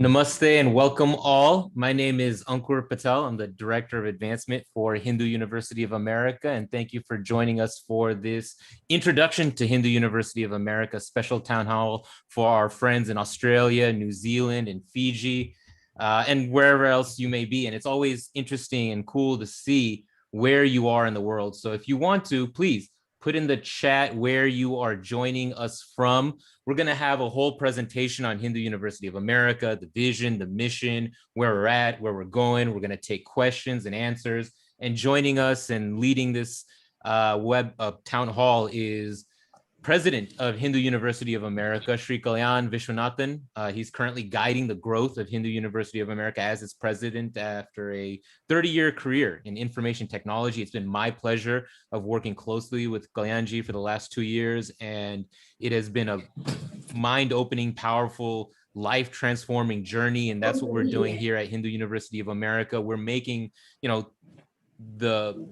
Namaste and welcome all. My name is Ankur Patel. I'm the Director of Advancement for Hindu University of America, and thank you for joining us for this Introduction to Hindu University of America special town hall for our friends in Australia, New Zealand, and Fiji, and wherever else you may be. And it's always interesting and cool to see where you are in the world. So if you want to, please put in the chat where you are joining us from. We're going to have a whole presentation on Hindu University of America, the vision, the mission, where we're at, where we're going. We're going to take questions and answers. And joining us and leading this town hall is President of Hindu University of America, Sri Gyan Vishwanathan. He's currently guiding the growth of Hindu University of America as its president after a 30-year career in information technology. It's been my pleasure of working closely with Gyanji for the last 2 years, and it has been a mind-opening, powerful, life-transforming journey, and that's what we're doing here at Hindu University of America. We're making, the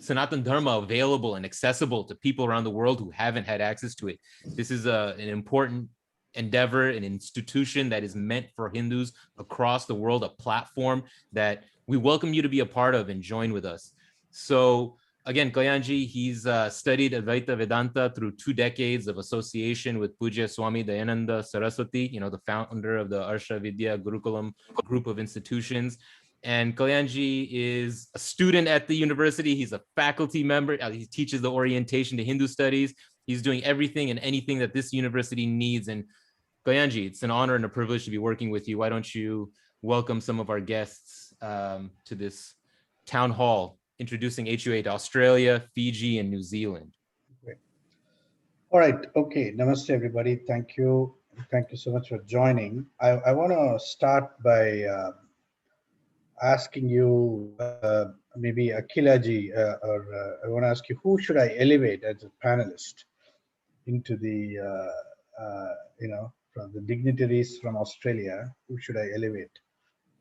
Sanatan Dharma available and accessible to people around the world who haven't had access to it. This is an important endeavor, an institution that is meant for Hindus across the world, a platform that we welcome you to be a part of and join with us. So again, Gyanji, he's studied Advaita Vedanta through 2 decades of association with Pujya Swami Dayananda Saraswati, the founder of the Arsha Vidya Gurukulam group of institutions. And Gyanji is a student at the university. He's a faculty member. He teaches the orientation to Hindu studies. He's doing everything and anything that this university needs. And Gyanji, it's an honor and a privilege to be working with you. Why don't you welcome some of our guests to this town hall, introducing HUA to Australia, Fiji, and New Zealand. Great. All right. Okay. Namaste, everybody. Thank you. Thank you so much for joining. I want to start by asking you, maybe Akhilaji, I want to ask you, who should I elevate as a panelist into the, from the dignitaries from Australia? Who should I elevate?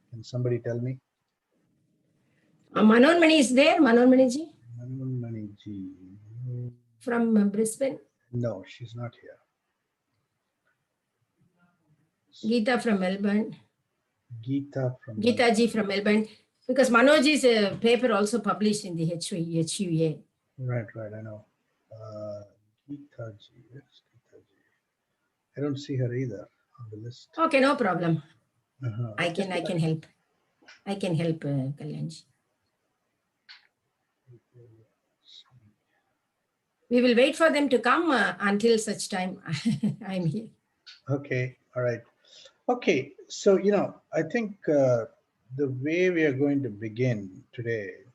Can somebody tell me? Manon Mani is there, Manon Maniji? Manon Maniji. From Brisbane? No, she's not here. Geeta from Melbourne. Geeta ji from Melbourne. Because Manoj's paper also published in the HUA. Right, I know. Geeta ji, yes, Geeta ji. I don't see her either on the list. Okay, no problem. I can help. I can help Kalyanji. We will wait for them to come until such time I'm here. Okay, all right. Okay, so, I think the way we are going to begin today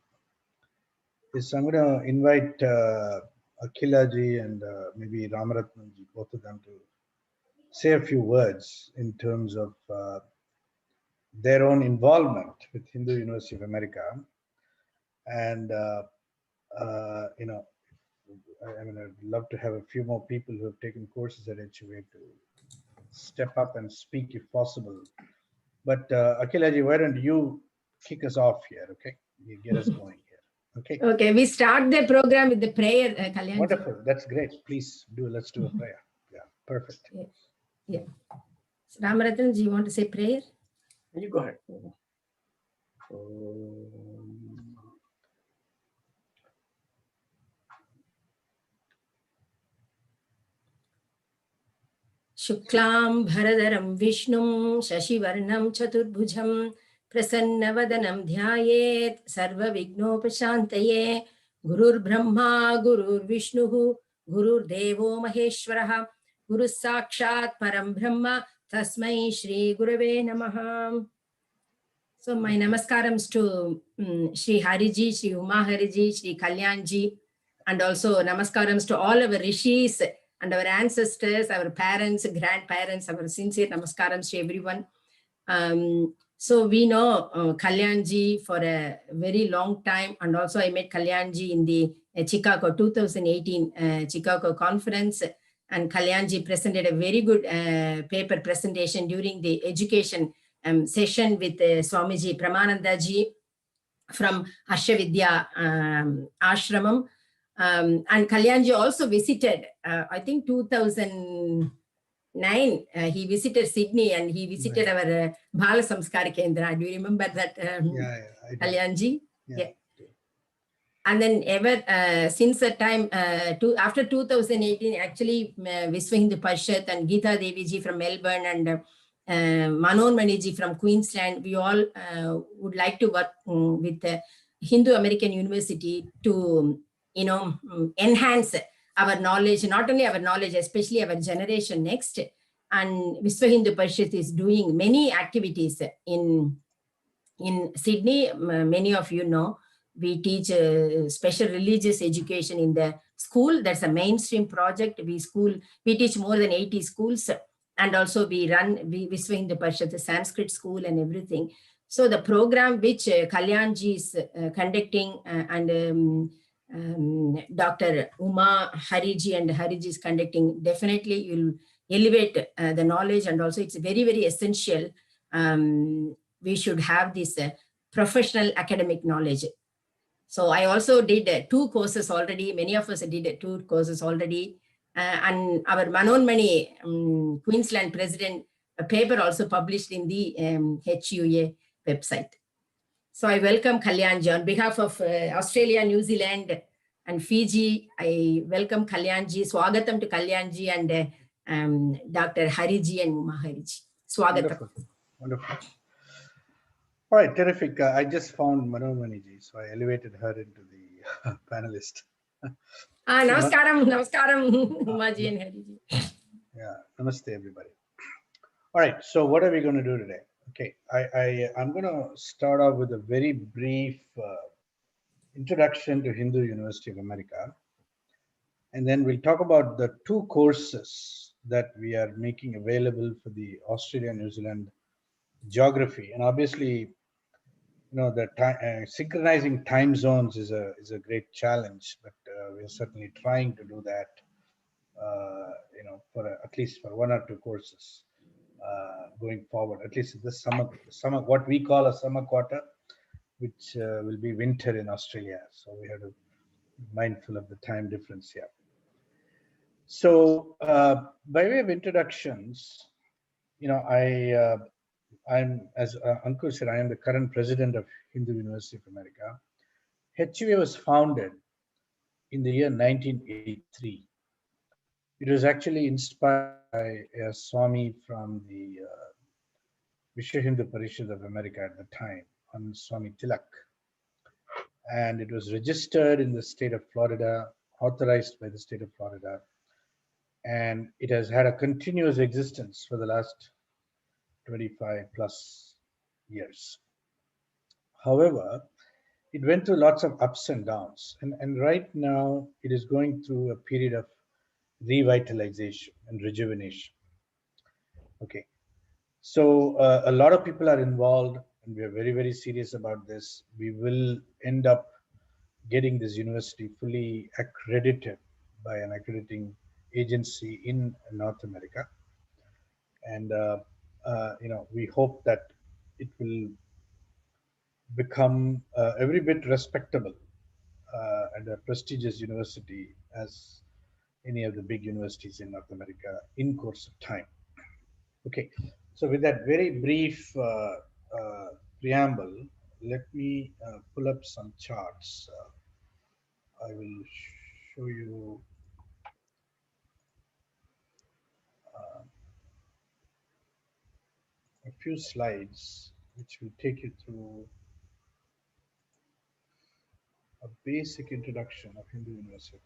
is I'm going to invite Akhilaji and maybe Ramaratnanji, both of them, to say a few words in terms of their own involvement with Hindu University of America. And, I'd love to have a few more people who have taken courses at HUA to step up and speak if possible. But Akhilaji, why don't you kick us off here, okay? You get us going here, okay? Okay, we start the program with the prayer, Kalyanji. Wonderful, that's great. Please let's do a prayer. Yeah, perfect. Yeah. So, Ramarathan, do you want to say prayer? You go ahead. Shuklam Bharadaram Vishnum Shashivarnam Chaturbhujam Prasanavadanam Dhyayet Sarva Vignopashantaye Gurur Brahma Gurur Vishnuhu Gurur Devo Maheshwaraha Guru Sakshat Param Brahma Tasmai Shri Gurave Namaha. So my namaskarams to Shri Hariji, Shri Uma Hariji, Shri Kalyanji, and also namaskarams to all our rishis and our ancestors, our parents, grandparents, our sincere namaskarams to everyone. So we know Kalyanji for a very long time, and also I met Kalyanji in the Chicago 2018 Chicago conference, and Kalyanji presented a very good paper presentation during the education session with Swamiji Pramanandaji from Ashavidya Ashramam. And Kalyanji also visited, I think 2000, 2009, he visited Sydney and he visited our Bala Samskar Kendra. Do you remember that, Kalyanji? Yeah. And then since that time, after 2018, actually, Visva Hindu Parishad and Geeta Devi ji from Melbourne and Manon Maniji from Queensland, we all would like to work with Hindu American University to, enhance our knowledge, not only our knowledge, especially our generation next. And Visva Hindu Parishad is doing many activities in Sydney. Many of you know, we teach special religious education in the school. That's a mainstream project. We teach more than 80 schools. And also we run Visva Hindu Parishad, the Sanskrit school and everything. So the program which Kalyanji is conducting and Dr. Uma Hariji and Hariji is conducting, definitely will elevate the knowledge, and also it's very, very essential. We should have this professional academic knowledge. So I also did 2 courses already. Many of us did 2 courses already. And our Manon Mani, Queensland president, a paper also published in the HUA website. So I welcome Kalyanji on behalf of Australia, New Zealand and Fiji. I welcome Kalyanji. Swagatam to Kalyanji and Dr. Hariji and Uma Hariji. Swagatam. Wonderful. All right, terrific. I just found Manomaniji, so I elevated her into the panelist. Namaskaram, Umaji and Hariji. Yeah, namaste everybody. All right, so what are we going to do today? Okay, I'm going to start off with a very brief introduction to Hindu University of America. And then we'll talk about the 2 courses that we are making available for the Australia, New Zealand geography. And obviously, the synchronizing time zones is a great challenge, but we're certainly trying to do that, at least for 1 or 2 courses going forward, at least this summer, what we call a summer quarter, which will be winter in Australia. So we have to be mindful of the time difference here. So by way of introductions, I'm, as Ankur said, I am the current president of Hindu University of America. HUA was founded in the year 1983. It was actually inspired by a Swami from the Vishwa Hindu Parishad of America at the time, on Swami Tilak. And it was registered in the state of Florida, authorized by the state of Florida. And it has had a continuous existence for the last 25 plus years. However, it went through lots of ups and downs. And right now, it is going through a period of revitalization and rejuvenation. Okay. So a lot of people are involved, and we are very, very serious about this. We will end up getting this university fully accredited by an accrediting agency in North America. And, we hope that it will become every bit respectable and a prestigious university as any of the big universities in North America in course of time. Okay, so with that very brief preamble, let me pull up some charts. I will show you a few slides which will take you through a basic introduction of Hindu University.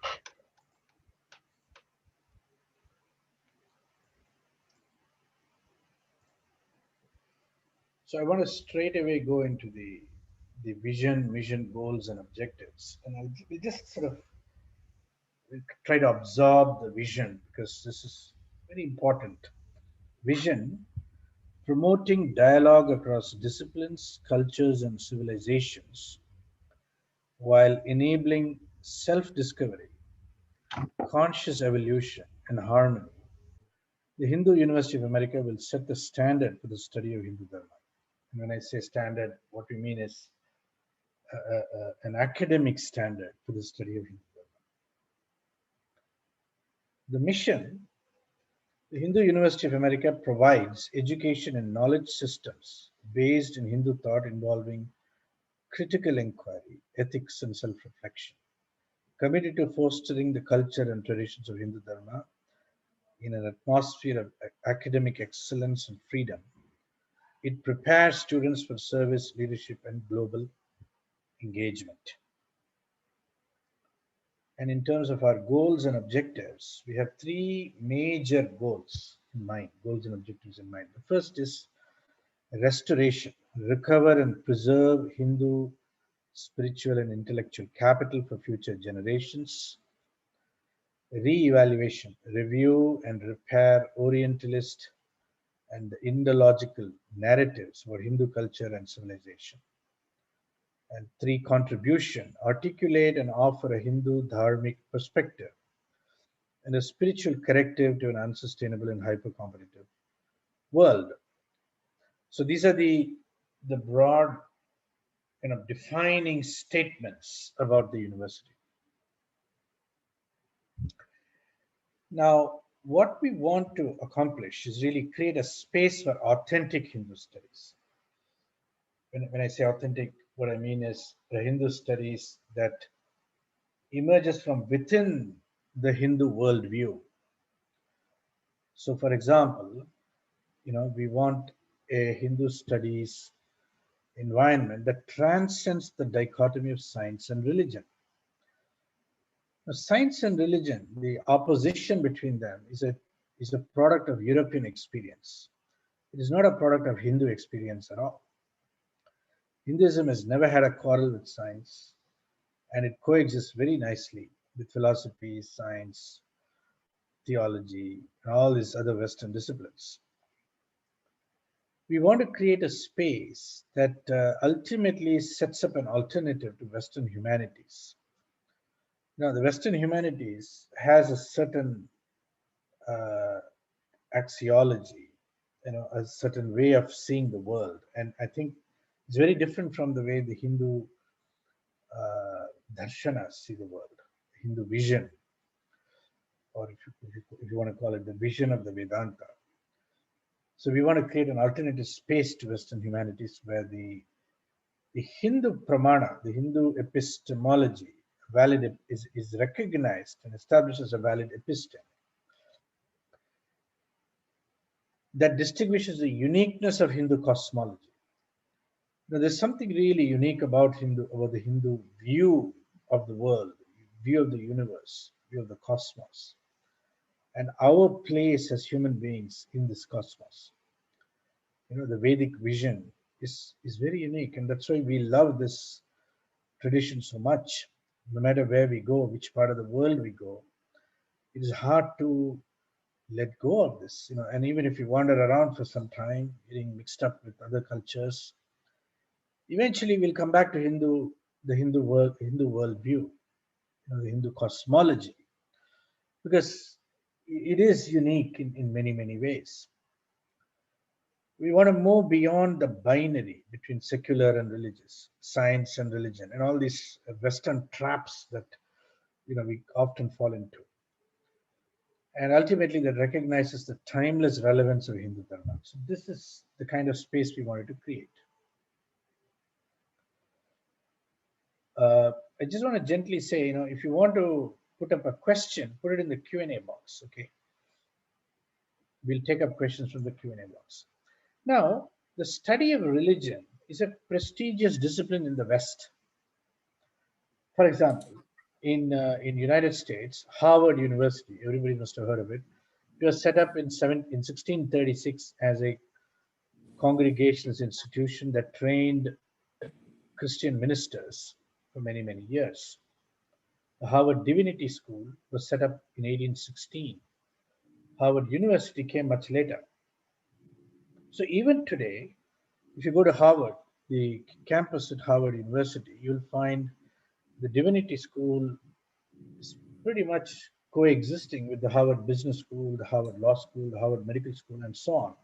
So I want to straight away go into the vision, goals, and objectives. And I'll just sort of try to absorb the vision, because this is very important. Vision: promoting dialogue across disciplines, cultures, and civilizations, while enabling self-discovery, conscious evolution, and harmony. The Hindu University of America will set the standard for the study of Hindu Dharma. And when I say standard, what we mean is an academic standard for the study of Hindu Dharma. The mission The Hindu University of America provides education and knowledge systems based in Hindu thought involving critical inquiry, ethics, and self reflection, committed to fostering the culture and traditions of Hindu Dharma in an atmosphere of academic excellence and freedom. It prepares students for service, leadership, and global engagement. And in terms of our goals and objectives, we have three major goals in mind, goals and objectives in mind. The first is restoration, recover and preserve Hindu spiritual and intellectual capital for future generations. Re-evaluation, review and repair Orientalist and Indological narratives about Hindu culture and civilization. And three, contribution, articulate and offer a Hindu dharmic perspective and a spiritual corrective to an unsustainable and hyper-competitive world. So these are the broad defining statements about the university. Now, what we want to accomplish is really create a space for authentic Hindu studies. When I say authentic, what I mean is the Hindu studies that emerges from within the Hindu worldview. So, for example, we want a Hindu studies environment that transcends the dichotomy of science and religion. Now, science and religion, the opposition between them is a product of European experience. It is not a product of Hindu experience at all. Hinduism has never had a quarrel with science, and it coexists very nicely with philosophy, science, theology, and all these other Western disciplines. We want to create a space that ultimately sets up an alternative to Western humanities. Now, the Western humanities has a certain axiology, a certain way of seeing the world, and I think it's very different from the way the Hindu darshanas see the world, Hindu vision, or if you want to call it the vision of the Vedanta. So we want to create an alternative space to Western humanities where the Hindu pramana, the Hindu epistemology, is recognized and established as a valid episteme that distinguishes the uniqueness of Hindu cosmology. Now, there's something really unique about the Hindu view of the world, view of the universe, view of the cosmos, and our place as human beings in this cosmos. The Vedic vision is very unique, and that's why we love this tradition so much. No matter where we go, which part of the world we go, it is hard to let go of this. And even if you wander around for some time, getting mixed up with other cultures, eventually we'll come back to the Hindu worldview, the Hindu cosmology, because it is unique in many, many ways. We want to move beyond the binary between secular and religious, science and religion, and all these Western traps that we often fall into. And ultimately, that recognizes the timeless relevance of Hindu Dharma. So this is the kind of space we wanted to create. I just want to gently say, if you want to put up a question, put it in the Q&A box, okay? We'll take up questions from the Q&A box. Now, the study of religion is a prestigious discipline in the West. For example, in United States, Harvard University, everybody must have heard of it. It was set up in 1636 as a Congregationalist institution that trained Christian ministers for many, many years. The Harvard Divinity School was set up in 1816. Harvard University came much later. So even today, if you go to Harvard, the campus at Harvard University, you'll find the Divinity School is pretty much coexisting with the Harvard Business School, the Harvard Law School, the Harvard Medical School, and so on.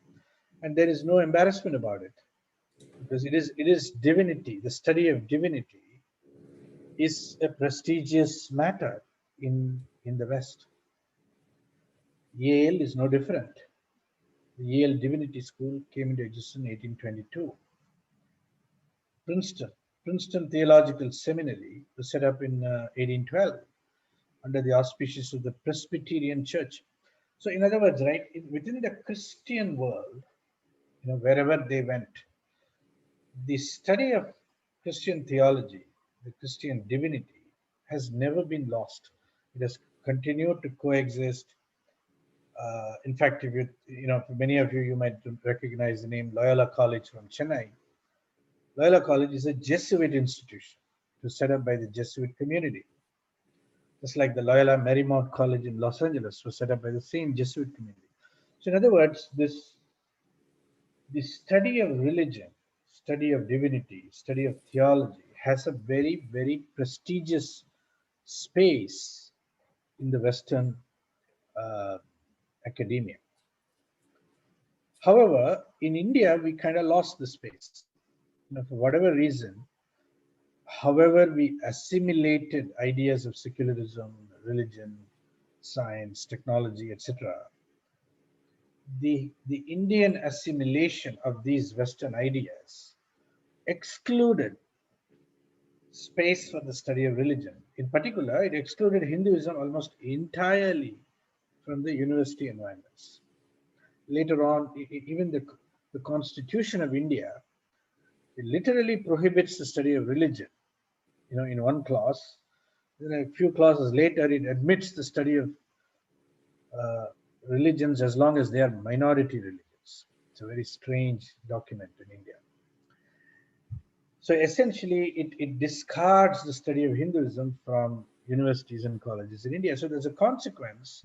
And there is no embarrassment about it, because it is divinity. The study of divinity is a prestigious matter in the West. Yale is no different. The Yale Divinity School came into existence in 1822. Princeton Theological Seminary was set up in 1812 under the auspices of the Presbyterian Church. So, in other words, right, within the Christian world, wherever they went, the study of Christian theology, the Christian divinity, has never been lost. It has continued to coexist. In fact, if for many of you, you might recognize the name Loyola College from Chennai. Loyola College is a Jesuit institution. It was set up by the Jesuit community. Just like the Loyola Marymount College in Los Angeles was set up by the same Jesuit community. So in other words, the study of religion, study of divinity, study of theology has a very, very prestigious space in the Western academia. However, in India, we kind of lost the space. For whatever reason, however we assimilated ideas of secularism, religion, science, technology, etc., the Indian assimilation of these Western ideas excluded space for the study of religion. In particular, it excluded Hinduism almost entirely from the university environments. Later on, even the Constitution of India, it literally prohibits the study of religion. In one clause, then a few clauses later, it admits the study of religions as long as they are minority religions. It's a very strange document in India. So essentially, it discards the study of Hinduism from universities and colleges in India. So there's a consequence.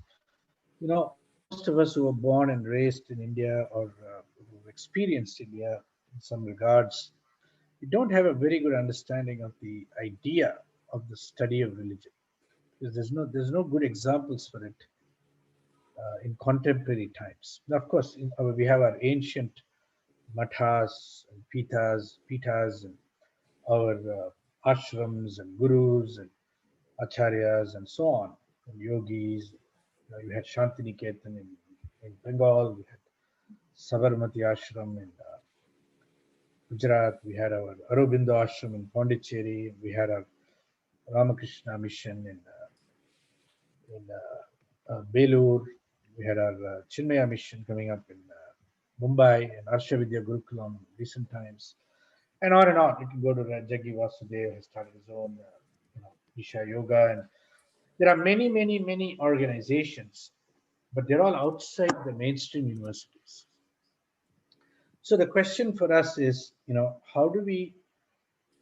Most of us who were born and raised in India or who've experienced India in some regards, we don't have a very good understanding of the idea of the study of religion, because there's no good examples for it in contemporary times. Now, of course, we have our ancient mathas and pitas and our ashrams and gurus and acharyas and so on, and yogis. You had Shantiniketan in Bengal, we had Sabarmati Ashram in Gujarat, we had our Aurobindo Ashram in Pondicherry, we had our Ramakrishna mission in Belur, we had our Chinmaya mission coming up in Mumbai and Arshavidya Gurukulam in recent times, and on and on. You can go to Jaggi Vasudev, has started his own Isha Yoga, and there are many organizations, but they're all outside the mainstream universities. So the question for us is, how do we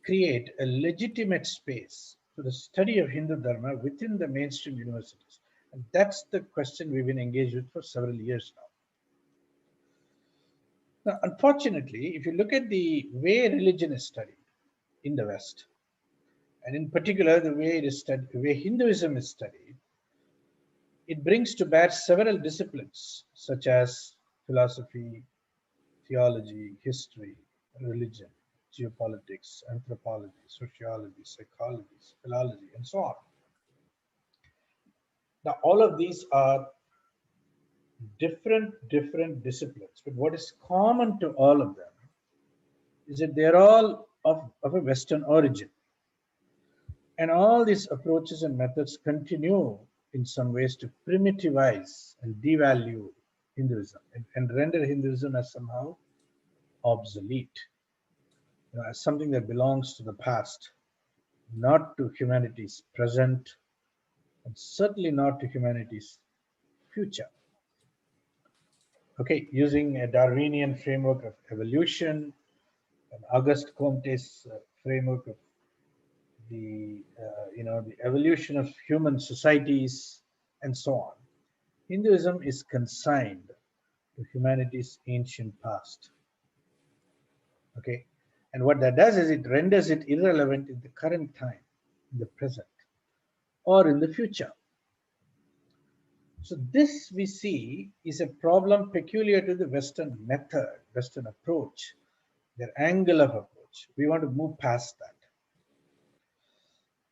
create a legitimate space for the study of Hindu Dharma within the mainstream universities? And that's the question we've been engaged with for several years now. Now, unfortunately, if you look at the way religion is studied in the West, and in particular the way it is studied, the way Hinduism is studied, it brings to bear several disciplines such as philosophy, theology, history, religion, geopolitics, anthropology, sociology, psychology, philology, and so on. Now, all of these are different disciplines, but what is common to all of them is that they're all of a Western origin. And all these approaches and methods continue in some ways to primitivize and devalue Hinduism and render Hinduism as somehow obsolete, as something that belongs to the past, not to humanity's present, and certainly not to humanity's future. Okay, using a Darwinian framework of evolution, and Auguste Comte's framework of the evolution of human societies, and so on, Hinduism is consigned to humanity's ancient past. Okay, and what that does is it renders it irrelevant in the current time, in the present, or in the future. So this, we see, is a problem peculiar to the Western method, Western approach, their angle of approach. We want to move past that.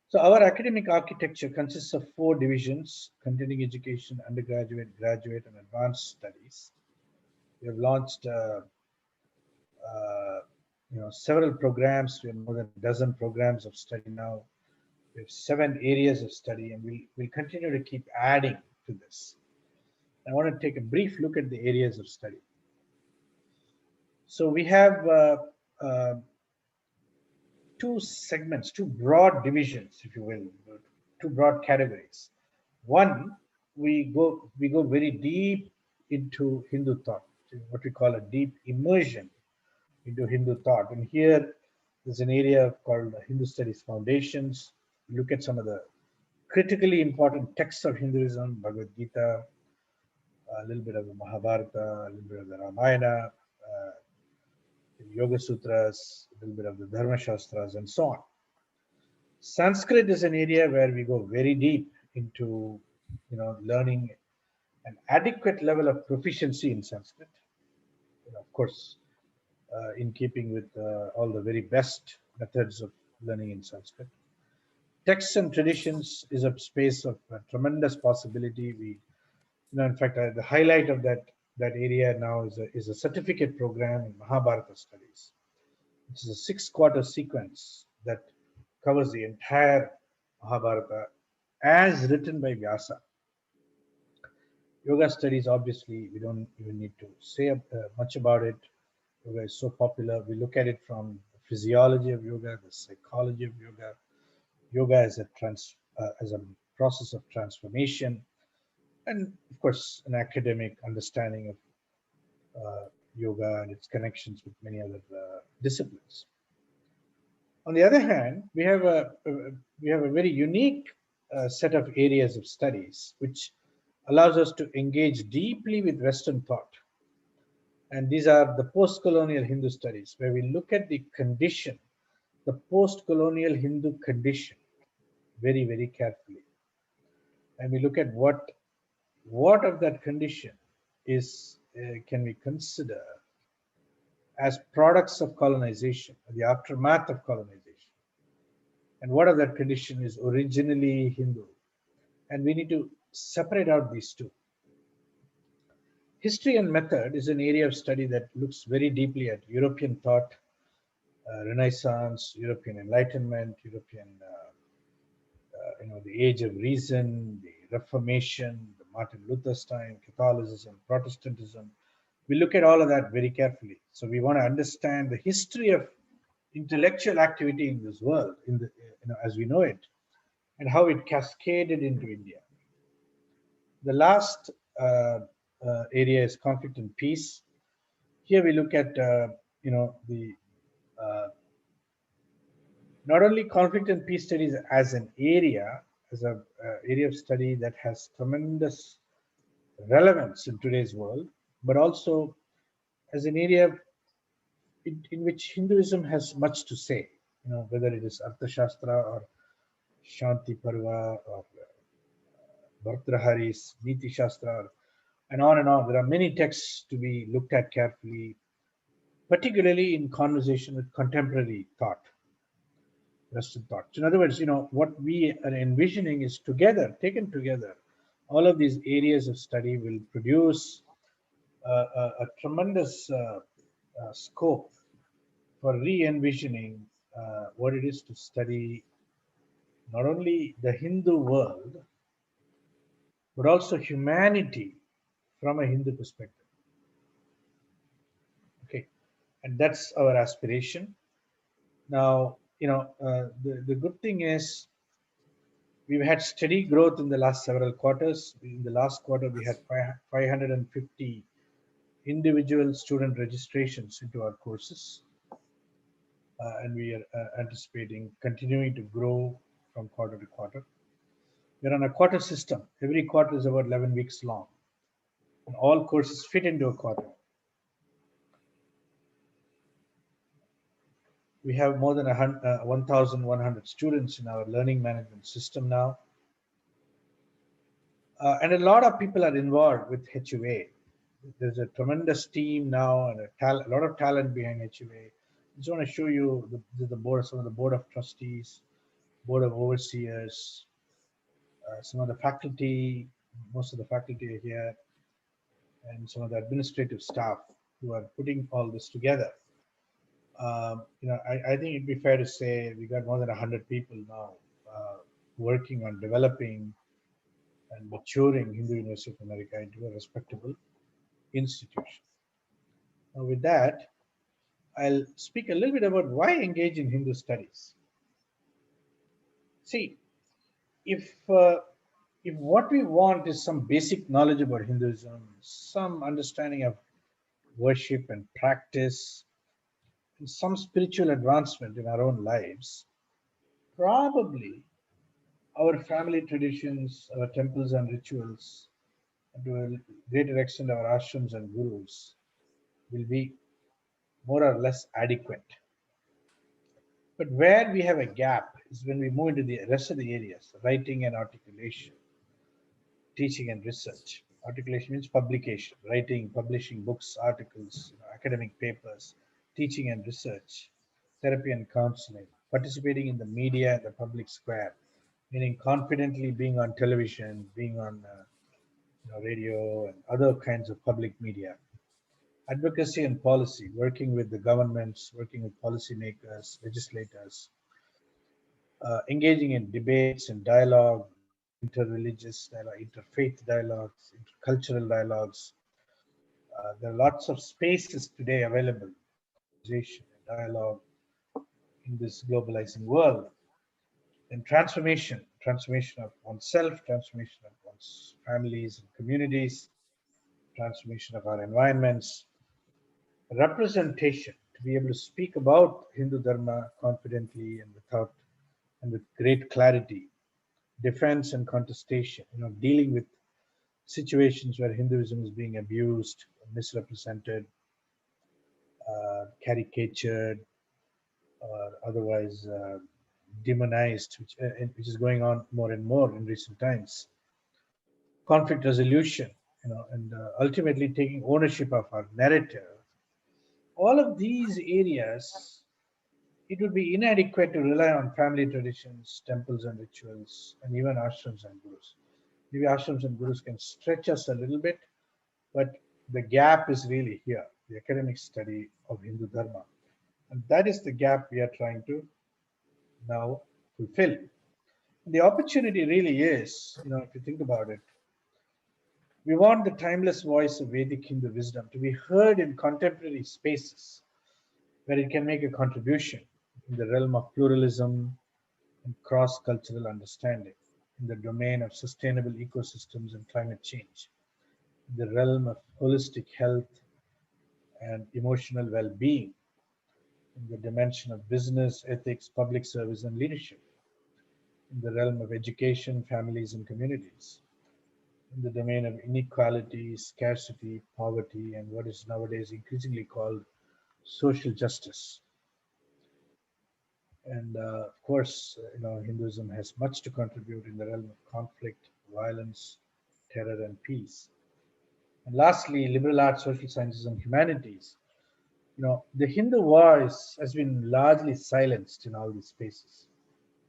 So our academic architecture consists of 4 divisions: continuing education, undergraduate, graduate, and advanced studies. We have launched several programs. We have more than a dozen programs of study now. We have 7 areas of study, and we'll continue to keep adding to this. I want to take a brief look at the areas of study. So we have 2 segments, 2 broad divisions, if you will, 2 broad categories. One, we go very deep into Hindu thought, what we call a deep immersion into Hindu thought. And here there's an area called Hindu Studies Foundations. We look at some of the critically important texts of Hinduism, Bhagavad Gita, a little bit of the Mahabharata, a little bit of the Ramayana, Yoga Sutras, a little bit of the Dharma Shastras, and so on. Sanskrit is an area where we go very deep into, learning an adequate level of proficiency in Sanskrit. Of course, in keeping with all the very best methods of learning in Sanskrit. Texts and traditions is a space of tremendous possibility. In fact, the highlight of that area now is a certificate program in Mahabharata studies, which is a 6-quarter sequence that covers the entire Mahabharata as written by Vyasa. Yoga studies, obviously, we don't even need to say much about it. Yoga is so popular. We look at it from the physiology of yoga, the psychology of yoga, yoga as a process of transformation, and of course, an academic understanding of yoga and its connections with many other disciplines. On the other hand, we have a very unique set of areas of studies which allows us to engage deeply with Western thought. And these are the post-colonial Hindu studies, where we look at the condition, the post-colonial Hindu condition, very, very carefully. And we look at what of that condition can we consider as products of colonization, the aftermath of colonization. And what of that condition is originally Hindu. And we need to separate out these two. History and method is an area of study that looks very deeply at European thought, Renaissance, European Enlightenment, the Age of Reason, the Reformation, the Martin Luther's time, Catholicism, Protestantism. We look at all of that very carefully. So we want to understand the history of intellectual activity in this world, as we know it, and how it cascaded into India. The last area is conflict and peace. Here we look at not only conflict and peace studies as an area, as an area of study that has tremendous relevance in today's world, but also as an area in which Hinduism has much to say, whether it is Arthashastra or Shanti Parva or Bhartrahari's Niti Shastra, and on and on. There are many texts to be looked at carefully, particularly in conversation with contemporary thought, Western thought. So in other words, what we are envisioning is taken together, all of these areas of study will produce a tremendous scope for re-envisioning what it is to study not only the Hindu world, but also humanity from a Hindu perspective. Okay, and that's our aspiration. Now, the good thing is we've had steady growth in the last several quarters. In the last quarter, we had 550 individual student registrations into our courses. And we are anticipating continuing to grow from quarter to quarter. We're on a quarter system. Every quarter is about 11 weeks long. And all courses fit into a quarter. We have more than 1,100 students in our learning management system now. And a lot of people are involved with HUA. There's a tremendous team now and a lot of talent behind HUA. I just want to show you some of the board of trustees, board of overseers, some of the faculty, most of the faculty are here, and some of the administrative staff who are putting all this together. I think it'd be fair to say we got more than 100 people now working on developing and maturing Hindu University of America into a respectable institution. Now, with that, I'll speak a little bit about why engage in Hindu studies. See, if what we want is some basic knowledge about Hinduism, some understanding of worship and practice, and some spiritual advancement in our own lives, probably our family traditions, our temples and rituals, and to a greater extent our ashrams and gurus will be more or less adequate. But where we have a gap is when we move into the rest of the areas, writing and articulation, teaching and research. Articulation means publication, writing, publishing books, articles, academic papers, teaching and research, therapy and counseling, participating in the media and the public square, meaning confidently being on television, being on radio and other kinds of public media. Advocacy and policy, working with the governments, working with policymakers, legislators, engaging in debates and dialogue, interreligious dialogue, interfaith dialogues, intercultural dialogues. There are lots of spaces today available for conversation and dialogue in this globalizing world. And transformation of oneself, transformation of one's families and communities, transformation of our environments, representation, to be able to speak about Hindu Dharma confidently and without and with great clarity, defense and contestation, dealing with situations where Hinduism is being abused, misrepresented, caricatured, or otherwise demonized, which is going on more and more in recent times. Conflict resolution, and ultimately taking ownership of our narrative. All of these areas, it would be inadequate to rely on family traditions, temples and rituals, and even ashrams and gurus. Maybe ashrams and gurus can stretch us a little bit, but the gap is really here, the academic study of Hindu Dharma. And that is the gap we are trying to now fulfill. And the opportunity really is, if you think about it, we want the timeless voice of Vedic Hindu wisdom to be heard in contemporary spaces where it can make a contribution in the realm of pluralism and cross-cultural understanding, in the domain of sustainable ecosystems and climate change, in the realm of holistic health and emotional well-being, in the dimension of business, ethics, public service, and leadership, in the realm of education, families, and communities, in the domain of inequality, scarcity, poverty, and what is nowadays increasingly called social justice. And of course, Hinduism has much to contribute in the realm of conflict, violence, terror, and peace. And lastly, liberal arts, social sciences, and humanities. The Hindu voice has been largely silenced in all these spaces.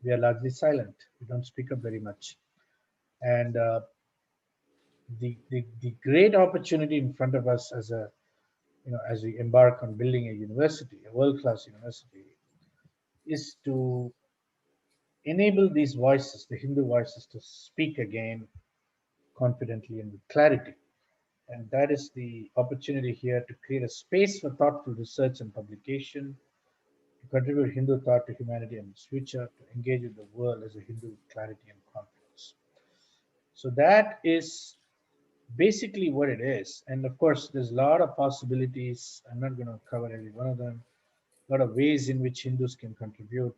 We are largely silent. We don't speak up very much. And the great opportunity in front of us as we embark on building a university, a world-class university, is to enable these voices, the Hindu voices, to speak again confidently and with clarity. And that is the opportunity here to create a space for thoughtful research and publication, to contribute Hindu thought to humanity and its future, to engage with the world as a Hindu with clarity and confidence. So that is basically what it is. And of course, there's a lot of possibilities. I'm not going to cover every one of them. A lot of ways in which Hindus can contribute,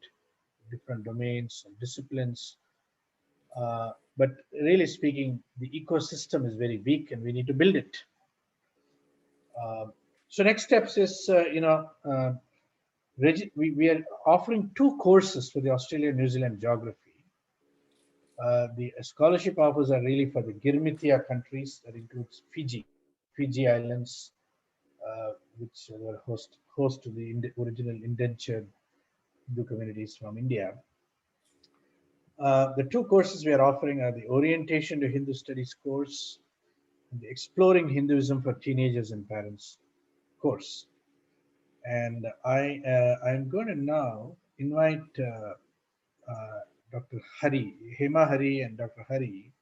different domains and disciplines. But really speaking, the ecosystem is very weak and we need to build it. So next steps is, we are offering 2 courses for the Australia-New Zealand geography. The scholarship offers are really for the Girmitia countries, that includes Fiji Islands, which were host to the original indentured Hindu communities from India. The two courses we are offering are the Orientation to Hindu Studies course and the Exploring Hinduism for Teenagers and Parents course. And I'm going to now invite Dr. Hari, Hema Hari and Dr. Hari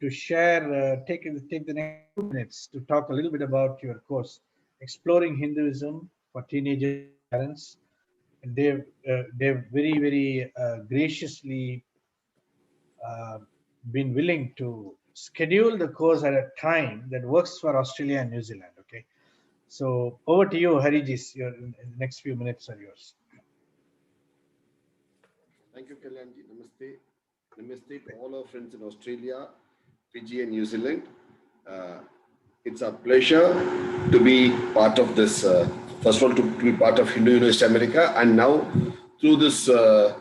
to share, take the next 2 minutes to talk a little bit about your course, Exploring Hinduism for Teenagers and Parents. And they've very graciously been willing to schedule the course at a time that works for Australia and New Zealand. Okay, so over to you, Harijis. The next few minutes are yours. Thank you, Kalyanji. Namaste. Namaste to all our friends in Australia, Fiji, and New Zealand. It's a pleasure to be part of this. First of all, to be part of Hindu University America, and now through this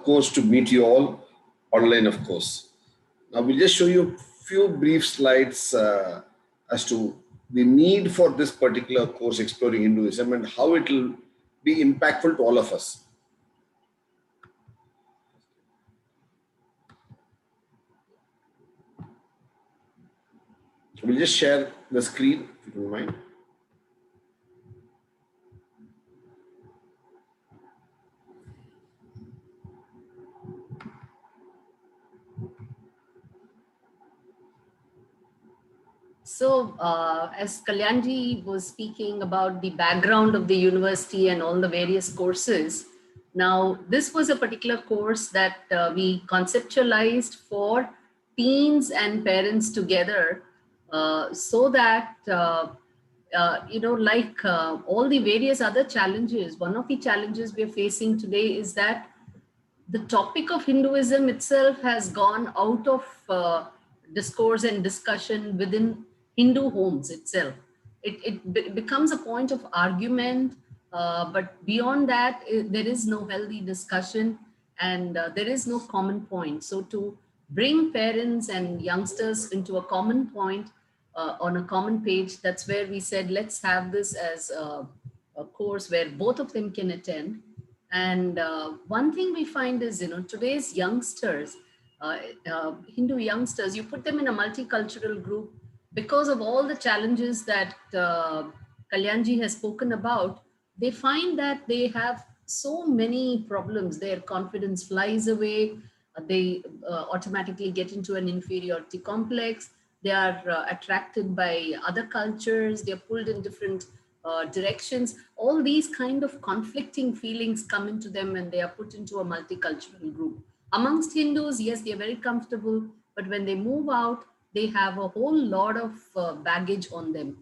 course to meet you all online, of course. Now we'll just show you a few brief slides as to the need for this particular course, Exploring Hinduism, and how it will be impactful to all of us. We'll just share the screen, if you don't mind. So, as Kalyanji was speaking about the background of the university and all the various courses, now this was a particular course that we conceptualized for teens and parents together, so that like all the various other challenges, one of the challenges we're facing today is that the topic of Hinduism itself has gone out of discourse and discussion within Hindu homes itself. It becomes a point of argument, but beyond that, there is no healthy discussion and there is no common point. So to bring parents and youngsters into a common point on a common page, that's where we said, let's have this as a course where both of them can attend. And one thing we find is, today's youngsters, Hindu youngsters, you put them in a multicultural group because of all the challenges that Kalyanji has spoken about. They find that they have so many problems. Their confidence flies away. They automatically get into an inferiority complex. They are attracted by other cultures. They're pulled in different directions. All these kind of conflicting feelings come into them when they are put into a multicultural group. Amongst Hindus, yes, they're very comfortable, but when they move out, they have a whole lot of baggage on them.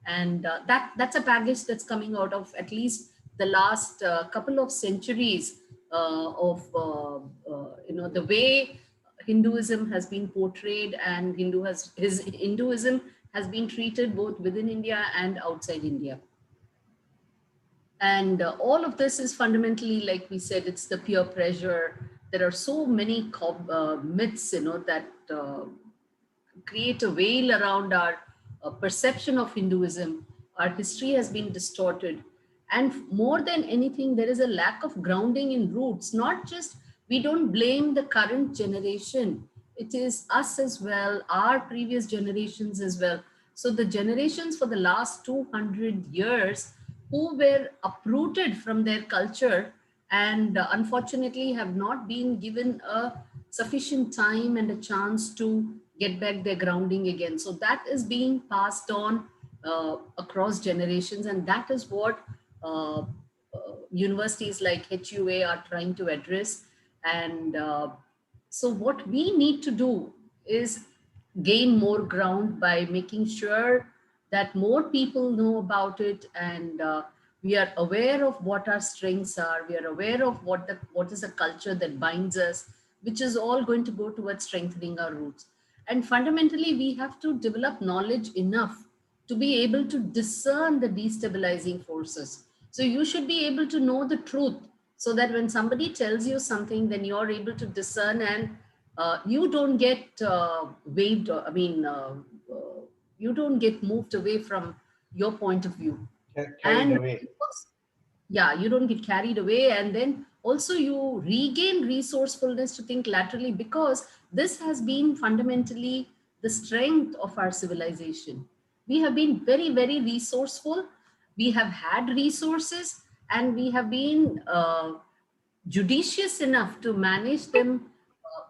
And that's a baggage that's coming out of at least the last couple of centuries of the way Hinduism has been portrayed, and Hinduism has been treated both within India and outside India. And all of this is fundamentally, like we said, it's the peer pressure. There are so many myths, that create a veil around our perception of Hinduism. Our history has been distorted. And more than anything, there is a lack of grounding in roots. Not just, we don't blame the current generation. It is us as well, our previous generations as well. So the generations for the last 200 years who were uprooted from their culture and unfortunately have not been given a sufficient time and a chance to get back their grounding again. So that is being passed on across generations, and that is what universities like HUA are trying to address. And so what we need to do is gain more ground by making sure that more people know about it, and we are aware of what our strengths are. We are aware of what is a culture that binds us, which is all going to go towards strengthening our roots. And fundamentally, we have to develop knowledge enough to be able to discern the destabilizing forces. So you should be able to know the truth, so that when somebody tells you something, then you're able to discern, and you don't get you don't get moved away from your point of view. Carried away. Yeah, you don't get carried away. And then Also, you regain resourcefulness to think laterally, because this has been fundamentally the strength of our civilization. We have been very, very resourceful. We have had resources, and we have been judicious enough to manage them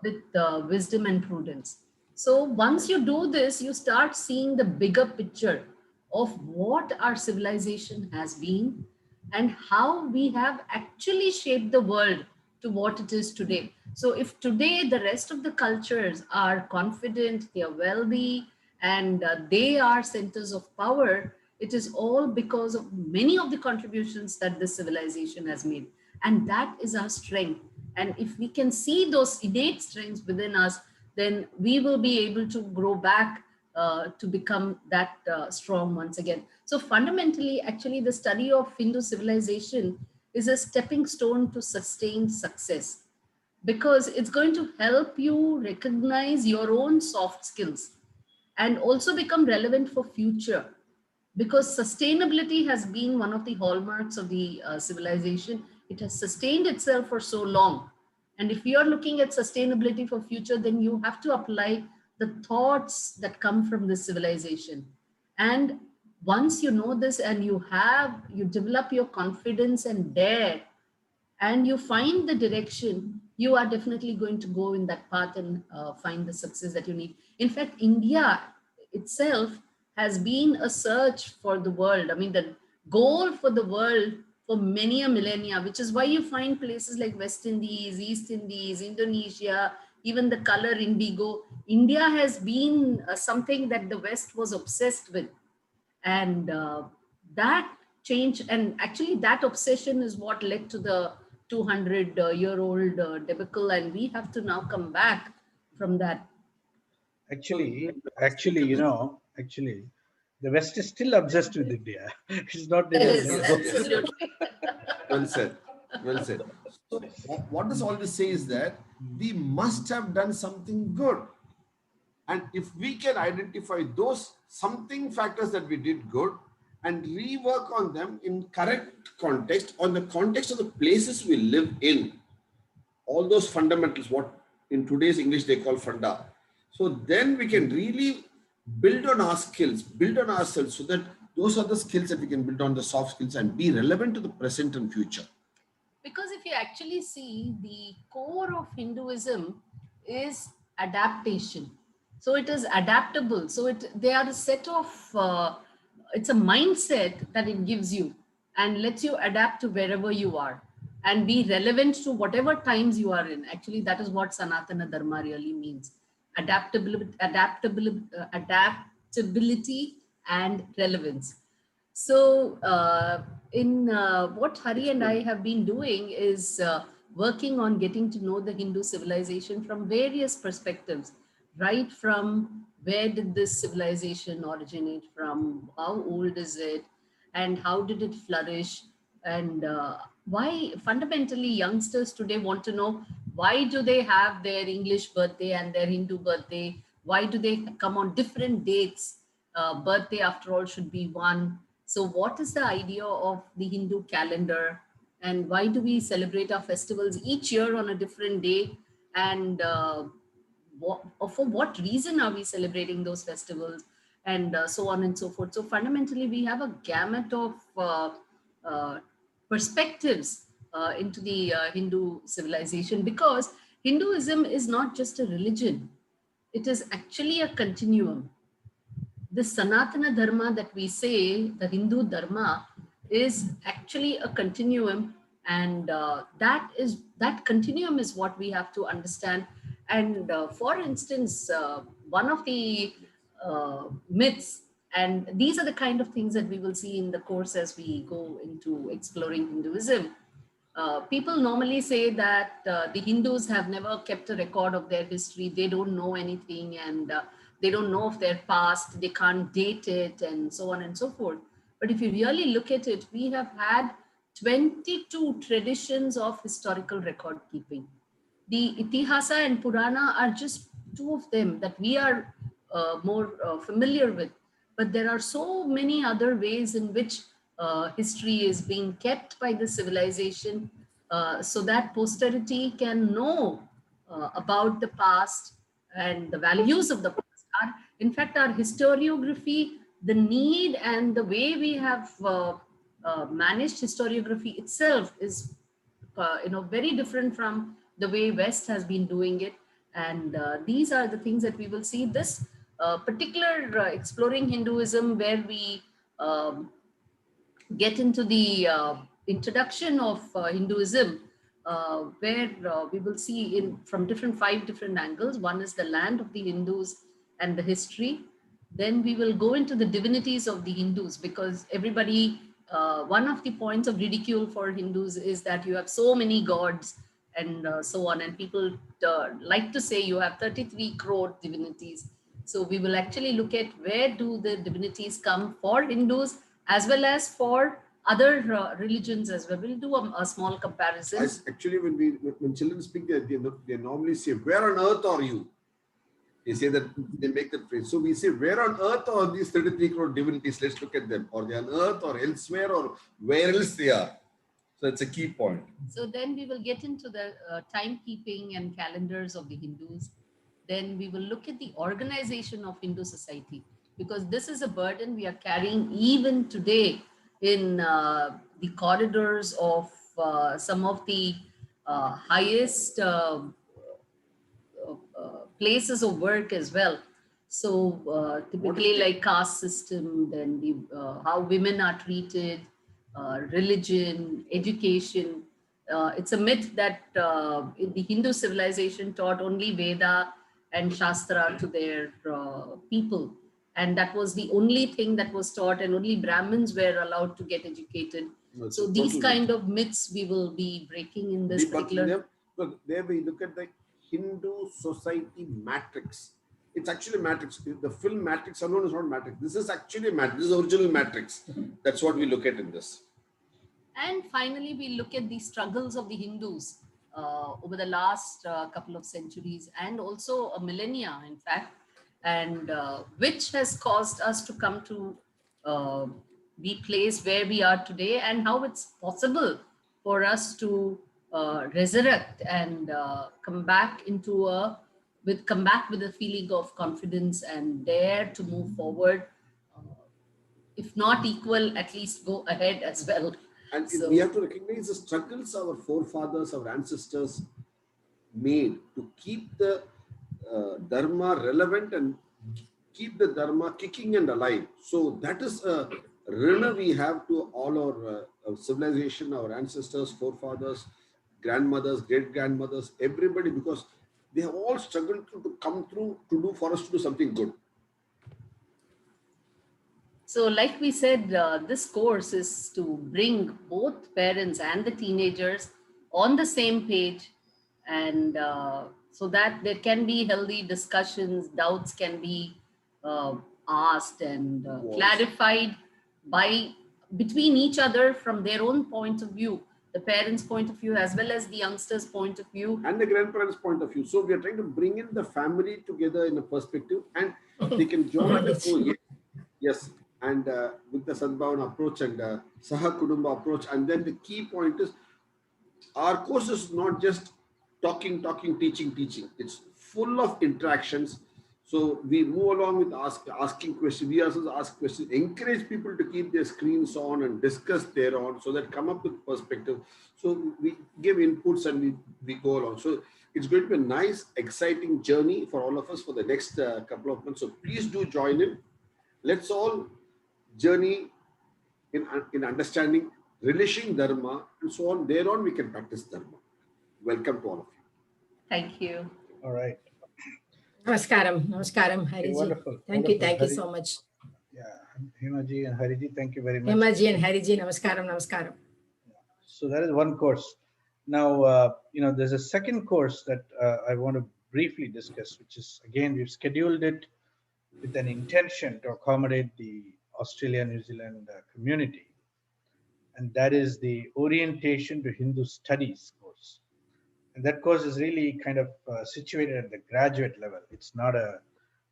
with wisdom and prudence. So once you do this, you start seeing the bigger picture of what our civilization has been and how we have actually shaped the world to what it is today. So if today the rest of the cultures are confident, they are wealthy, and they are centers of power, it is all because of many of the contributions that this civilization has made. And that is our strength. And if we can see those innate strengths within us, then we will be able to grow back to become that strong once again. So fundamentally, actually, the study of Hindu civilization is a stepping stone to sustained success, because it's going to help you recognize your own soft skills and also become relevant for future, because sustainability has been one of the hallmarks of the civilization. It has sustained itself for so long. And if you are looking at sustainability for future, then you have to apply the thoughts that come from this civilization. And once you know this and you develop your confidence and dare, and you find the direction, you are definitely going to go in that path and find the success that you need. In fact, India itself has been a search for the world. I mean, the goal for the world for many a millennia, which is why you find places like West Indies, East Indies, Indonesia, even the color indigo. India has been something that the West was obsessed with. And that change, and actually that obsession is what led to the 200-year-old debacle, and we have to now come back from that. Actually, the West is still obsessed with India. It's not that Yes, it's absolutely. Well said. Well said. So what does all this say is that we must have done something good. And if we can identify those something factors that we did good and rework on them in correct context, on the context of the places we live in, all those fundamentals, what in today's English they call funda. So then we can really build on our skills, build on ourselves, so that those are the skills that we can build on, the soft skills, and be relevant to the present and future. Because if you actually see, the core of Hinduism is adaptation. So it is adaptable. So they are a set of, it's a mindset that it gives you and lets you adapt to wherever you are and be relevant to whatever times you are in. Actually, that is what Sanatana Dharma really means. Adaptability and relevance. So what Hari and I have been doing is working on getting to know the Hindu civilization from various perspectives, right from where did this civilization originate from, how old is it, and how did it flourish, and why fundamentally youngsters today want to know, why do they have their English birthday and their Hindu birthday? Why do they come on different dates? Birthday, after all, should be one. So what is the idea of the Hindu calendar, and why do we celebrate our festivals each year on a different day? And for what reason are we celebrating those festivals? And so on and so forth. So fundamentally, we have a gamut of perspectives into the Hindu civilization, because Hinduism is not just a religion. It is actually a continuum. The Sanatana Dharma that we say, the Hindu Dharma, is actually a continuum, and that continuum is what we have to understand. And for instance, one of the myths, and these are the kind of things that we will see in the course as we go into exploring Hinduism. People normally say that the Hindus have never kept a record of their history. They don't know anything, and they don't know of their past. They can't date it, and so on and so forth. But if you really look at it, we have had 22 traditions of historical record keeping. The Itihasa and Purana are just two of them that we are more familiar with. But there are so many other ways in which history is being kept by the civilization. so that posterity can know about the past and the values of the past. In fact, our historiography, the need and the way we have managed historiography itself is very different from the way West has been doing it. And these are the things that we will see. This particular exploring Hinduism, where we get into the introduction of Hinduism, where we will see from five different angles. One is the land of the Hindus and the history. Then we will go into the divinities of the Hindus, because everybody, one of the points of ridicule for Hindus is that you have so many gods and so on. And people like to say you have 33 crore divinities. So we will actually look at where do the divinities come for Hindus as well as for other religions as well. We'll do a small comparison. Actually, when children speak, they normally say, "Where on earth are you?" They say that, they make that phrase. So we say, "Where on earth are these 33 crore divinities? Let's look at them. Are they on earth or elsewhere, or where else they are?" So that's a key point. So then we will get into the timekeeping and calendars of the Hindus. Then we will look at the organization of Hindu society, because this is a burden we are carrying even today in the corridors of some of the highest places of work as well. So typically like caste system, then how women are treated, religion, education. It's a myth that the Hindu civilization taught only Veda and Shastra to their people. And that was the only thing that was taught, and only Brahmins were allowed to get educated. So these kind of myths we will be breaking in this particular. Look, there we look at the Hindu society matrix. It's actually matrix. The film Matrix alone is not matrix. This is actually matrix. This is original matrix. That's what we look at in this. And finally, we look at the struggles of the Hindus over the last couple of centuries, and also a millennia, in fact, and which has caused us to come to be placed where we are today, and how it's possible for us to resurrect and come back with a feeling of confidence and dare to move forward, if not equal, at least go ahead as well. And we have to recognize the struggles our forefathers, our ancestors made to keep the Dharma relevant and keep the Dharma kicking and alive. So that is a rena we have to all our civilization, our ancestors, forefathers, grandmothers, great-grandmothers, everybody, because they have all struggled to come through to do for us to do something good. So like we said, this course is to bring both parents and the teenagers on the same page, and so that there can be healthy discussions, doubts can be asked and clarified between each other from their own point of view, the parents' point of view as well as the youngsters' point of view. And the grandparents' point of view. So we are trying to bring in the family together in a perspective, and they can join the yes. And with the Sadbhavana approach and Saha Kudumba approach. And then the key point is, our course is not just talking, teaching. It's full of interactions. So we move along with asking questions. We also ask questions, encourage people to keep their screens on and discuss thereon, so that come up with perspective. So we give inputs and we go along. So it's going to be a nice, exciting journey for all of us for the next couple of months. So please do join in. Let's all journey in understanding, relishing Dharma, and so on. Thereon we can practice Dharma. Welcome to all of you. Thank you. All right. Namaskaram, Hariji. Wonderful. Thank you so much. Yeah, Himaji and Hariji, thank you very much. Himaji and Hariji, namaskaram. So that is one course. Now, there's a second course that I want to briefly discuss, which is, again, we've scheduled it with an intention to accommodate the Australia, New Zealand community. And that is the Orientation to Hindu Studies course. And that course is really kind of situated at the graduate level. It's not a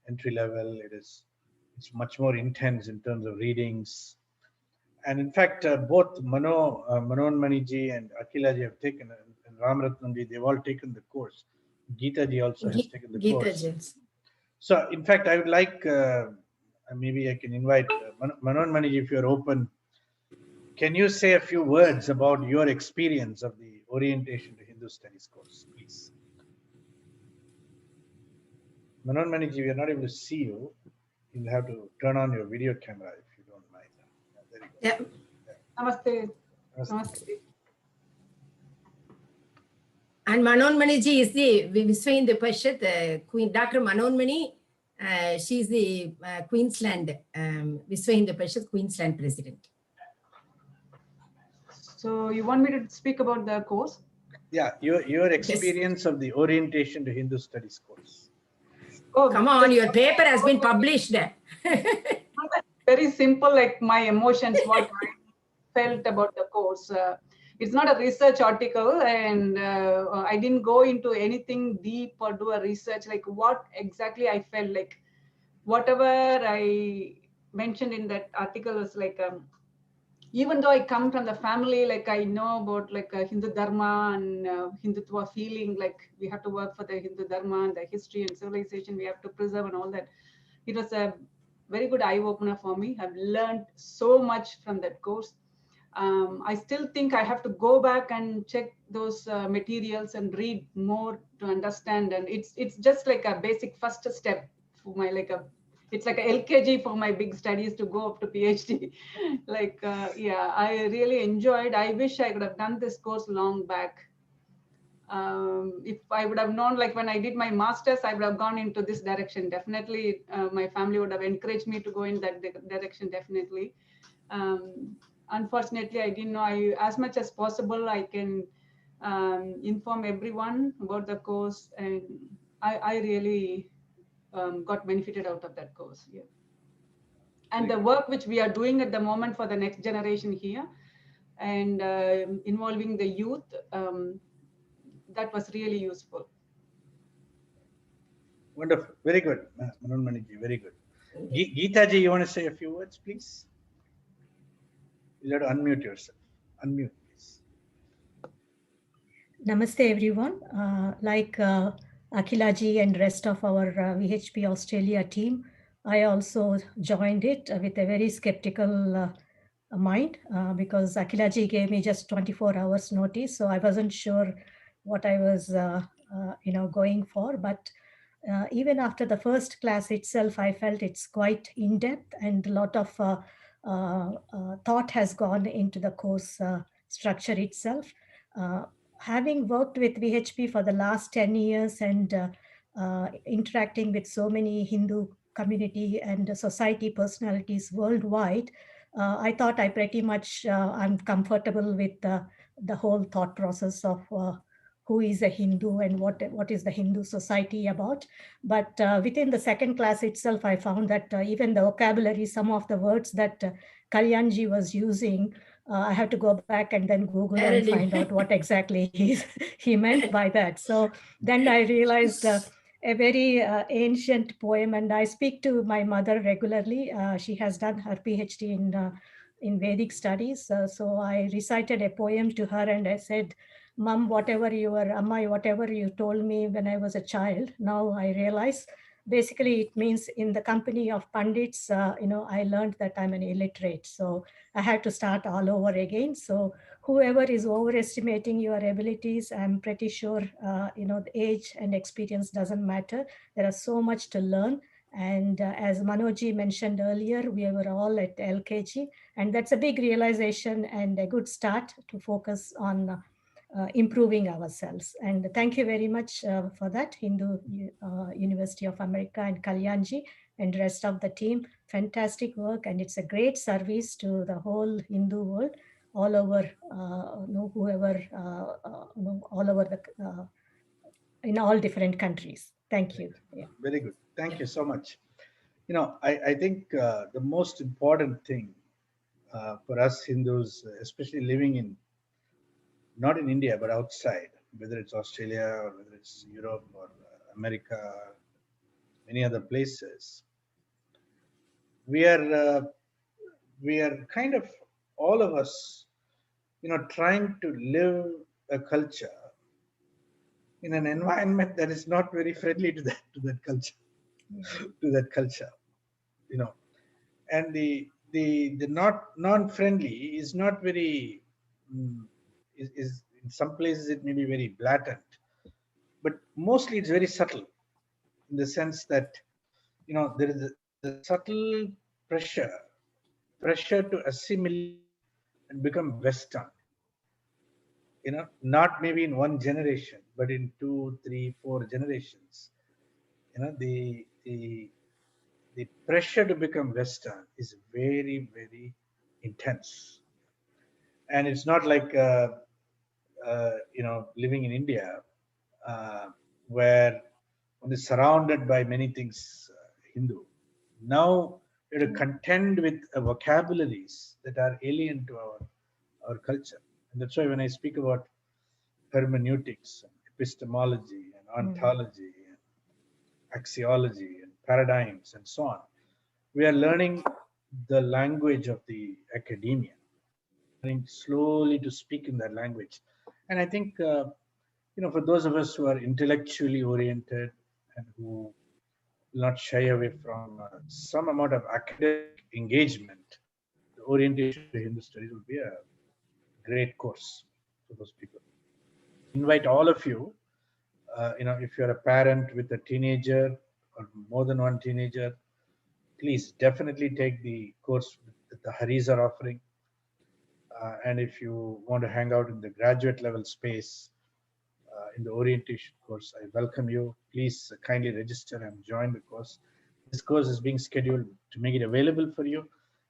entry level. It's much more intense in terms of readings. And in fact, both Manon Maniji and Akila ji have taken, and Ram Ratnamji, they've all taken the course. Geeta ji also has taken the Geeta course. ji. So, in fact, I would like, maybe I can invite Manon Maniji, if you're open. Can you say a few words about your experience of the orientation to Hindu studies course, please? Manon Maniji, we are not able to see you. You'll have to turn on your video camera if you don't mind. There you go. Yeah. Namaste. Namaste. Namaste. And Manon Maniji is the Visva Hindu Parishad Queen, Dr. Manon Mani. She's the Queensland, Visva Hindu Parishad Queensland president. So you want me to speak about the course? Yeah, your experience of the orientation to Hindu studies course. Oh, Come on, your paper has been published. very simple, like my emotions, what I felt about the course. It's not a research article, and I didn't go into anything deep or do a research, like what exactly I felt like. Whatever I mentioned in that article was like, even though I come from the family, like I know about like Hindu Dharma and Hindutva feeling, like we have to work for the Hindu Dharma and the history and civilization we have to preserve and all that. It was a very good eye opener for me. I've learned so much from that course. I still think I have to go back and check those materials and read more to understand. And it's just like a basic first step for my it's like a LKG for my big studies to go up to PhD. Yeah, I really enjoyed. I wish I could have done this course long back. If I would have known, like when I did my master's, I would have gone into this direction. Definitely, my family would have encouraged me to go in that direction, definitely. Unfortunately, I didn't know. As much as possible, I can inform everyone about the course, and I really got benefited out of that course. Yeah. And the work which we are doing at the moment for the next generation here, and involving the youth, that was really useful. Wonderful. Very good, Manon Maniji. Very good. Geeta ji, you want to say a few words, please? You have to unmute yourself. Unmute, please. Namaste, everyone. Like Akila ji and rest of our VHP Australia team, I also joined it with a very skeptical mind because Akila ji gave me just 24 hours notice, so I wasn't sure what I was, going for. But even after the first class itself, I felt it's quite in-depth and a lot of thought has gone into the course structure itself. Having worked with VHP for the last 10 years and interacting with so many Hindu community and society personalities worldwide, I thought I pretty much I'm comfortable with the whole thought process of who is a Hindu and what is the Hindu society about. But within the second class itself, I found that even the vocabulary, some of the words that Kalyanji was using, I have to go back and then Google and find out what exactly he meant by that. So then I realized a very ancient poem, and I speak to my mother regularly. She has done her PhD in Vedic studies. So I recited a poem to her and I said, Mom, whatever you told me when I was a child, now I realize basically it means in the company of Pandits, I learned that I'm an illiterate. So I had to start all over again. So whoever is overestimating your abilities, I'm pretty sure, the age and experience doesn't matter. There are so much to learn. And as Manoj mentioned earlier, we were all at LKG, and that's a big realization and a good start to focus on improving ourselves. And thank you very much for that, Hindu University of America and Kalyanji and rest of the team. Fantastic work, and it's a great service to the whole Hindu world, all over, whoever, all over the, in all different countries. Thank you. Yeah. Very good. Thank you so much. I think the most important thing for us Hindus, especially living not in India, but outside, whether it's Australia or whether it's Europe or America, many other places, we are kind of all of us, trying to live a culture in an environment that is not very friendly to that culture, to that culture, and the not non-friendly is not very is in some places it may be very blatant, but mostly it's very subtle in the sense that there is a subtle pressure to assimilate and become Western. Not maybe in one generation, but in 2, 3, 4 generations. The pressure to become Western is very, very intense. And it's not like, living in India, where one is surrounded by many things Hindu. Now you have to contend with vocabularies that are alien to our culture. And that's why when I speak about hermeneutics, and epistemology, and ontology, and axiology, and paradigms, and so on, we are learning the language of the academia, learning slowly to speak in that language. And I think, for those of us who are intellectually oriented and who will not shy away from some amount of academic engagement, the orientation to Hindu studies would be a great course for those people. Invite all of you, if you're a parent with a teenager or more than one teenager, please definitely take the course that the Haris are offering. And if you want to hang out in the graduate level space in the orientation course, I welcome you. Please kindly register and join the course. This course is being scheduled to make it available for you.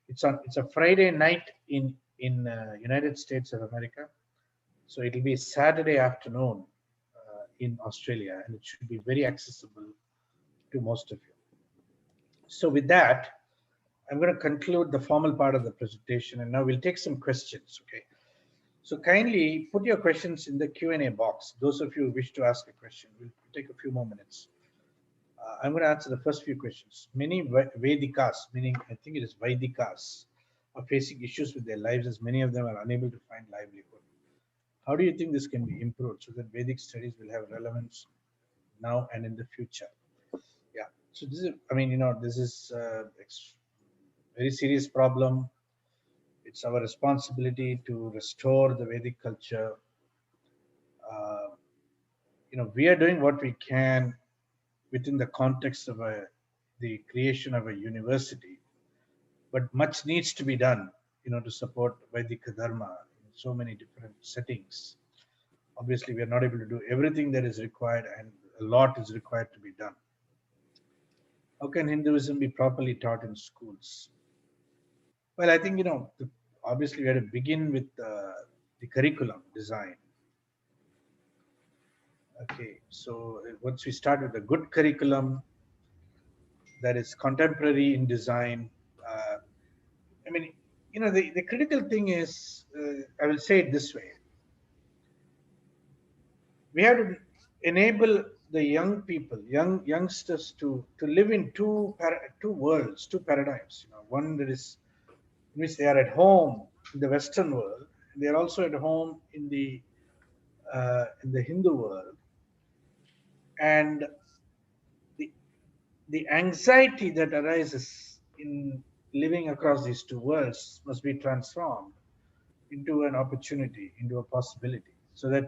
It's a Friday night in United States of America, so it'll be Saturday afternoon in Australia, and it should be very accessible to most of you. So with that, I'm going to conclude the formal part of the presentation, and now we'll take some questions. Okay, so kindly put your questions in the Q&A box. Those of you who wish to ask a question, we'll take a few more minutes. I'm going to answer the first few questions. Many Vedikas, meaning I think it is Vaidikas, are facing issues with their lives, as many of them are unable to find livelihood. How do you think this can be improved so that Vedic studies will have relevance now and in the future? Yeah, so this is, this is a very serious problem. It's our responsibility to restore the Vedic culture. We are doing what we can within the context of the creation of a university, but much needs to be done, to support Vedic Dharma in so many different settings. Obviously, we are not able to do everything that is required, and a lot is required to be done. How can Hinduism be properly taught in schools? Well, I think, obviously we have to begin with the curriculum design. Okay, so once we start with a good curriculum that is contemporary in design, the critical thing is, I will say it this way. We have to enable the young people, youngsters to live in two worlds, two paradigms. One that is in which they are at home in the Western world. They are also at home in the Hindu world, and the anxiety that arises in living across these two worlds must be transformed into an opportunity, into a possibility, so that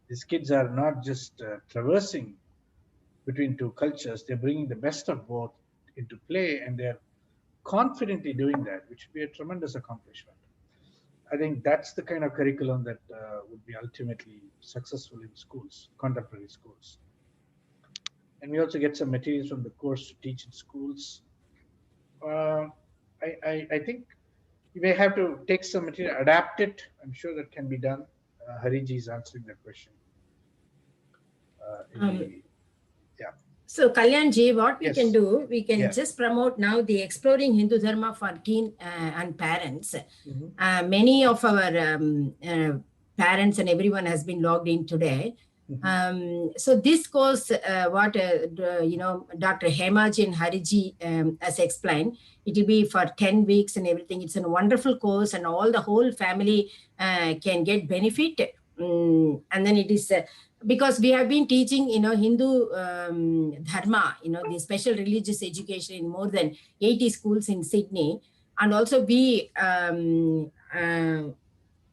these kids are not just traversing between two cultures, they're bringing the best of both into play, and they're confidently doing that, which would be a tremendous accomplishment. I think that's the kind of curriculum that would be ultimately successful in schools, contemporary schools. And we also get some materials from the course to teach in schools. I think you may have to take some material, adapt it. I'm sure that can be done. Hariji is answering that question. So Kalyanji, what we Yes. can do, we can Yeah. just promote now the Exploring Hindu Dharma for teen and parents. Many of our parents and everyone has been logged in today. So this course, what Dr. Hemaji and Hariji has explained, it will be for 10 weeks and everything. It's a wonderful course, and all the whole family can get benefit. And then it is because we have been teaching, Hindu dharma, the special religious education in more than 80 schools in Sydney, and also we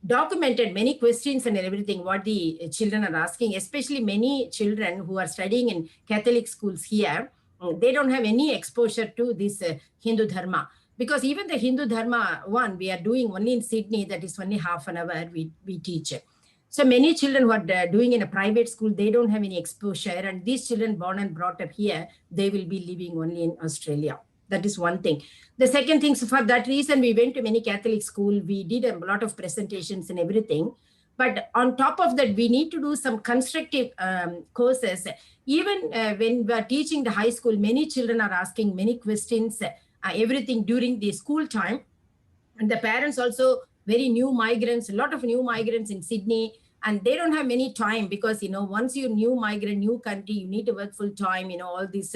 documented many questions and everything what the children are asking, especially many children who are studying in Catholic schools here. They don't have any exposure to this Hindu dharma, because even the Hindu dharma one we are doing only in Sydney, that is only half an hour we teach. So many children who are doing in a private school, they don't have any exposure, and these children born and brought up here, they will be living only in Australia. That is one thing. The second thing, so for that reason, we went to many Catholic school. We did a lot of presentations and everything. But on top of that, we need to do some constructive courses. Even when we are teaching the high school, many children are asking many questions, everything during the school time. And the parents also, very new migrants, a lot of new migrants in Sydney, and they don't have many time because, once you're new migrant, new country, you need to work full time, all these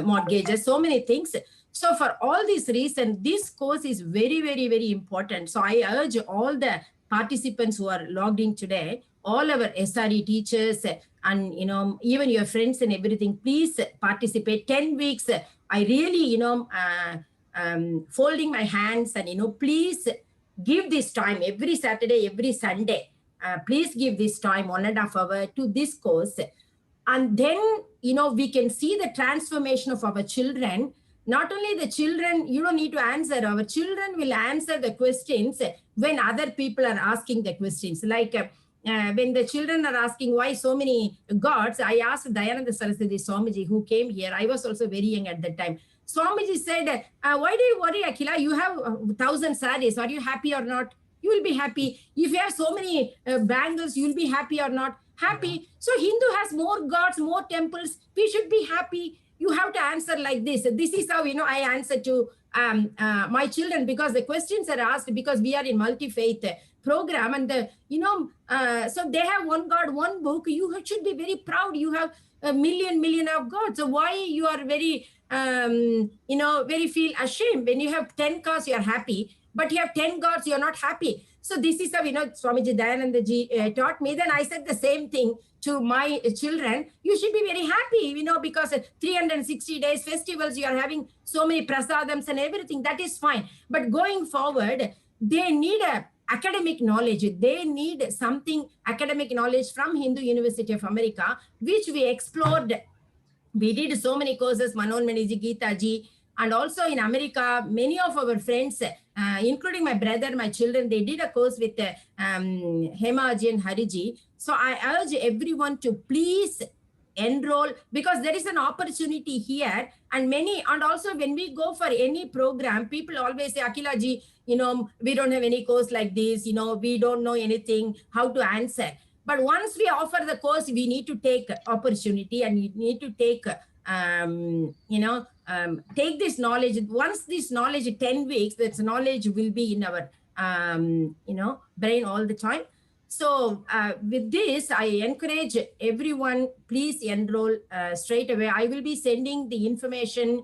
mortgages, so many things. So for all these reasons, this course is very, very, very important. So I urge all the participants who are logged in today, all our SRE teachers and, even your friends and everything, please participate. 10 weeks. I really, folding my hands and, please give this time every Saturday, every Sunday. Please give this time 1.5 hours to this course. And then, we can see the transformation of our children. Not only the children, you don't need to answer. Our children will answer the questions when other people are asking the questions. Like when the children are asking why so many gods, I asked Dayananda Saraswati Swamiji, who came here. I was also very young at that time. Swamiji said, why do you worry, Akhila? You have 1,000 saris. Are you happy or not? You will be happy. If you have so many bangles, you will be happy or not? Happy. So Hindu has more gods, more temples. We should be happy. You have to answer like this. This is how, I answer to my children, because the questions are asked because we are in multi-faith program. And, so they have one God, one book. You should be very proud. You have a million of gods. So why you are very, very feel ashamed? When you have 10 cars, you are happy. But you have 10 gods, you're not happy. So this is how, Swamiji Dayananda ji taught me. Then I said the same thing to my children. You should be very happy, because 360 days festivals, you are having so many prasadams and everything. That is fine. But going forward, they need a academic knowledge. They need something academic knowledge from Hindu University of America, which we explored. We did so many courses, Manon Maniji, Geeta ji, and also in America, many of our friends, including my brother, my children, they did a course with Hemaji and Hariji. So I urge everyone to please enroll, because there is an opportunity here. And also when we go for any program, people always say, Akhila ji, we don't have any course like this, we don't know anything, how to answer. But once we offer the course, we need to take opportunity, and we need to take, take this knowledge. Once this knowledge, 10 weeks, this knowledge will be in our, brain all the time. So with this, I encourage everyone, please enroll straight away. I will be sending the information,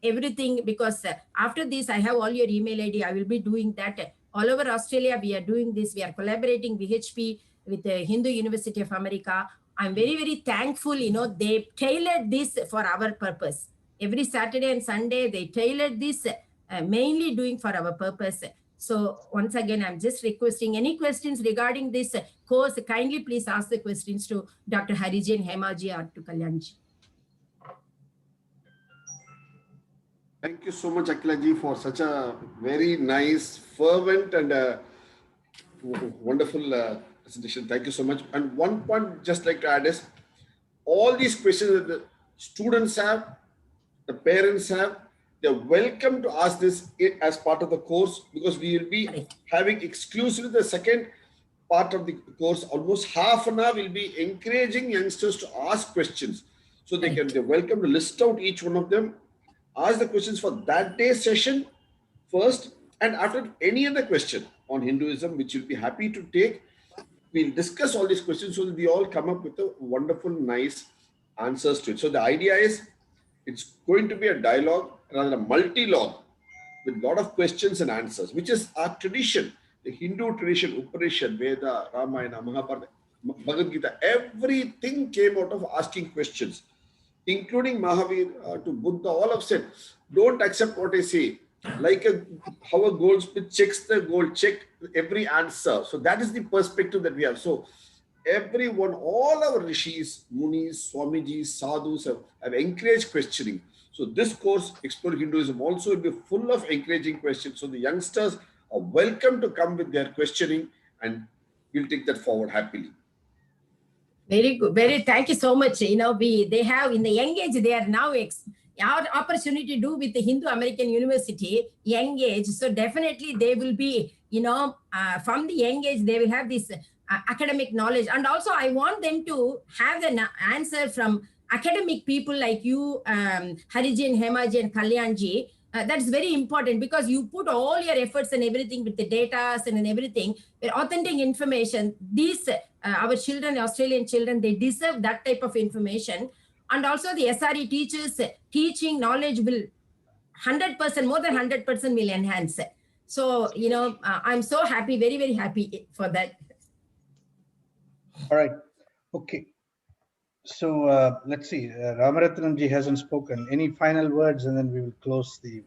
everything, because after this, I have all your email ID. I will be doing that. All over Australia, we are doing this. We are collaborating VHP with the Hindu University of America. I'm very, very thankful, they tailored this for our purpose. Every Saturday and Sunday, they tailored this, mainly doing for our purpose. So once again, I'm just requesting any questions regarding this course, kindly please ask the questions to Dr. Hariji and Hemaji or to Kalyanji. Thank you so much, Akhila ji, for such a very nice, fervent and wonderful presentation. Thank you so much. And one point just like to add is, all these questions that the students have, the parents have, they're welcome to ask this as part of the course, because we will be having exclusively the second part of the course. Almost half an hour we'll be encouraging youngsters to ask questions. So they're welcome to list out each one of them, ask the questions for that day's session first, and after any other question on Hinduism, which you'll be happy to take, we'll discuss all these questions so that we all come up with a wonderful, nice answers to it. So the idea is it's going to be a dialogue rather than a multi-log with a lot of questions and answers, which is our tradition, the Hindu tradition, Upanishad, Veda, Ramayana, Mahabharata, Bhagavad Gita, everything came out of asking questions, including Mahavir to Buddha. All have said, don't accept what I say. Like how a goldsmith checks the gold, check every answer. So that is the perspective that we have. So everyone, all our rishis, munis, swamijis, sadhus have encouraged questioning. So this course, Explore Hinduism, also will be full of encouraging questions. So the youngsters are welcome to come with their questioning, and we'll take that forward happily. Very good. Thank you so much. They have in the young age, they are now our opportunity to do with the Hindu American University, young age. So definitely they will be, from the young age, they will have this academic knowledge. And also I want them to have the answer from academic people like you, Hariji and Hemaji and Kalyanji. That's very important because you put all your efforts and everything with the data and everything, with authentic information. These, our children, Australian children, they deserve that type of information. And also the SRE teachers teaching knowledge will 100%, more than 100% will enhance. So, I'm so happy, very, very happy for that. All right. Okay. So let's see. Ramaratnamji hasn't spoken. Any final words, and then we will close the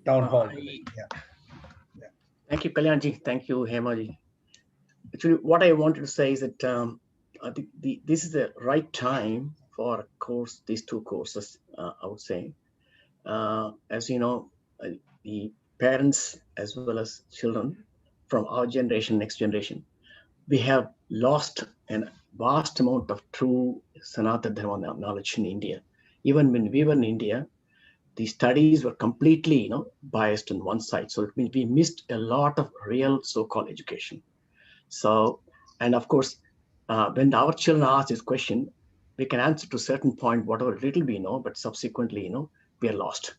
town hall. Yeah. Thank you, Kalyanji. Thank you, Hemaji. Actually, what I wanted to say is that I think this is the right time for a course, these two courses, I would say. As you know, the parents as well as children from our generation, next generation, we have lost a vast amount of true Sanatana Dharma knowledge in India. Even when we were in India, the studies were completely, biased on one side. So it means we missed a lot of real so-called education. So, and of course, when our children ask this question, we can answer to a certain point, whatever little we know, but subsequently, we are lost.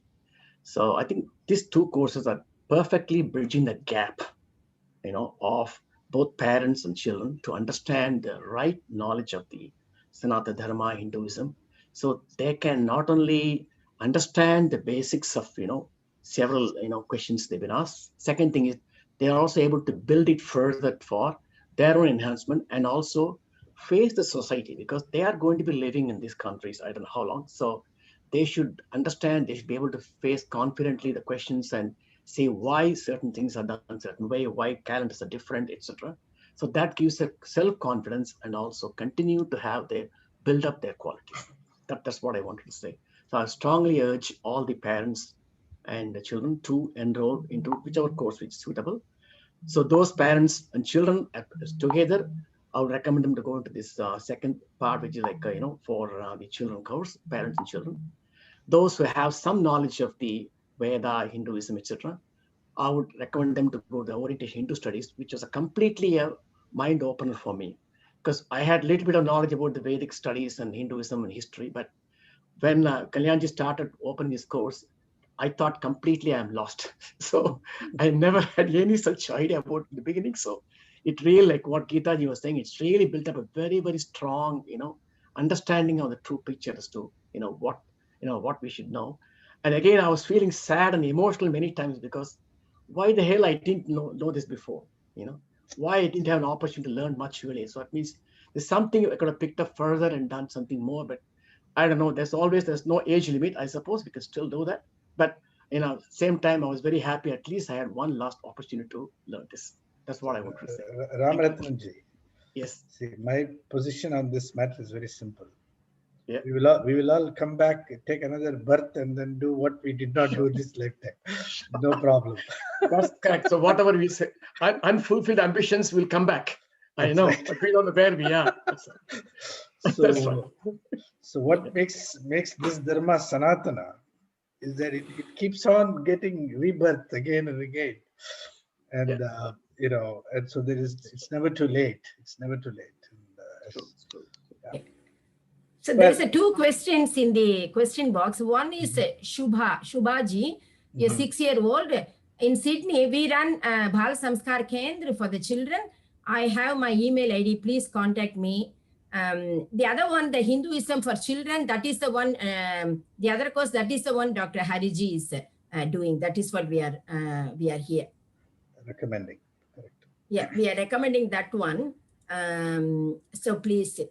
So I think these two courses are perfectly bridging the gap, of both parents and children to understand the right knowledge of the Sanatana Dharma, Hinduism. So they can not only understand the basics of, several, questions they've been asked. Second thing is they are also able to build it further for their own enhancement and also face the society, because they are going to be living in these countries, I don't know how long. So they should understand, they should be able to face confidently the questions and say why certain things are done a certain way, why calendars are different, etc. So that gives a self-confidence and also continue to have build up their quality. That's what I wanted to say. So I strongly urge all the parents and the children to enroll into whichever course which is suitable. So those parents and children together, I would recommend them to go into this second part, which is like, for the children course, parents and children. Those who have some knowledge of the Veda, Hinduism, etc., I would recommend them to go to the orientation Hindu studies, which was a completely a mind opener for me, because I had a little bit of knowledge about the Vedic studies and Hinduism and history. But when Kalyanji started opening this course, I thought completely I'm lost. So I never had any such idea about the beginning. So it really, like what Geetaji was saying, it's really built up a very, very strong, understanding of the true picture as to, what we should know. And again, I was feeling sad and emotional many times because why the hell I didn't know this before, why I didn't have an opportunity to learn much earlier. So it means there's something I could have picked up further and done something more, but I don't know, there's no age limit. I suppose we can still do that. But, same time, I was very happy. At least I had one last opportunity to learn this. That's what I want to say. Ramaratnamji. Yes. See, my position on this matter is very simple. Yeah. We will all come back, take another birth, and then do what we did not do this lifetime. No problem. That's correct. So whatever we say, unfulfilled ambitions will come back. I know, right. but we don't know where we are. That's right. So what makes this Dharma Sanatana is that it keeps on getting rebirth again and again. And, and so it's never too late. It's never too late. And, So there's two questions in the question box. One is Shubhaji, a 6-year-old. In Sydney, we run Bal Samskar Kendra for the children. I have my email ID. Please contact me. The other one, the Hinduism for children, that is the one, the other course, that is the one Dr. Hariji is doing. That is what we are here. Recommending. Correct. Yeah, we are recommending that one. So please.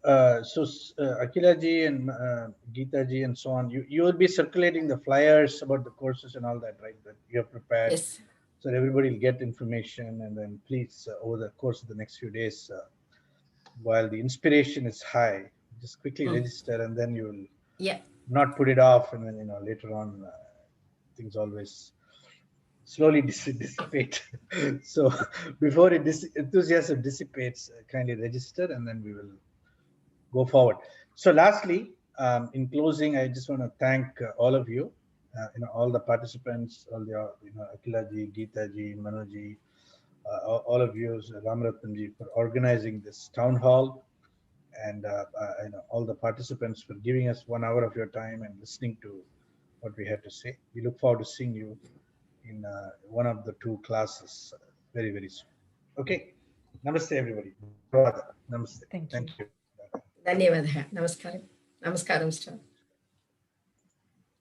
Akila ji and Geeta ji and so on, you will be circulating the flyers about the courses and all that, right? That you have prepared. Yes. So that everybody will get information, and then please, over the course of the next few days, while the inspiration is high, just quickly register, and then you will not put it off, and then later on things always slowly dissipate. So before enthusiasm dissipates, kindly register, and then we will go forward. So lastly, in closing, I just want to thank all of you, all the participants, all the Akila ji, Geeta ji, Manu ji, all of you, Ramaratan ji, for organizing this town hall, and all the participants for giving us 1 hour of your time and listening to what we had to say. We look forward to seeing you in one of the 2 classes very, very soon. Okay. Namaste, everybody. Namaste. Thank you. Thank you. Dhanyavadha. Namaskaram. Namaskaram, sir.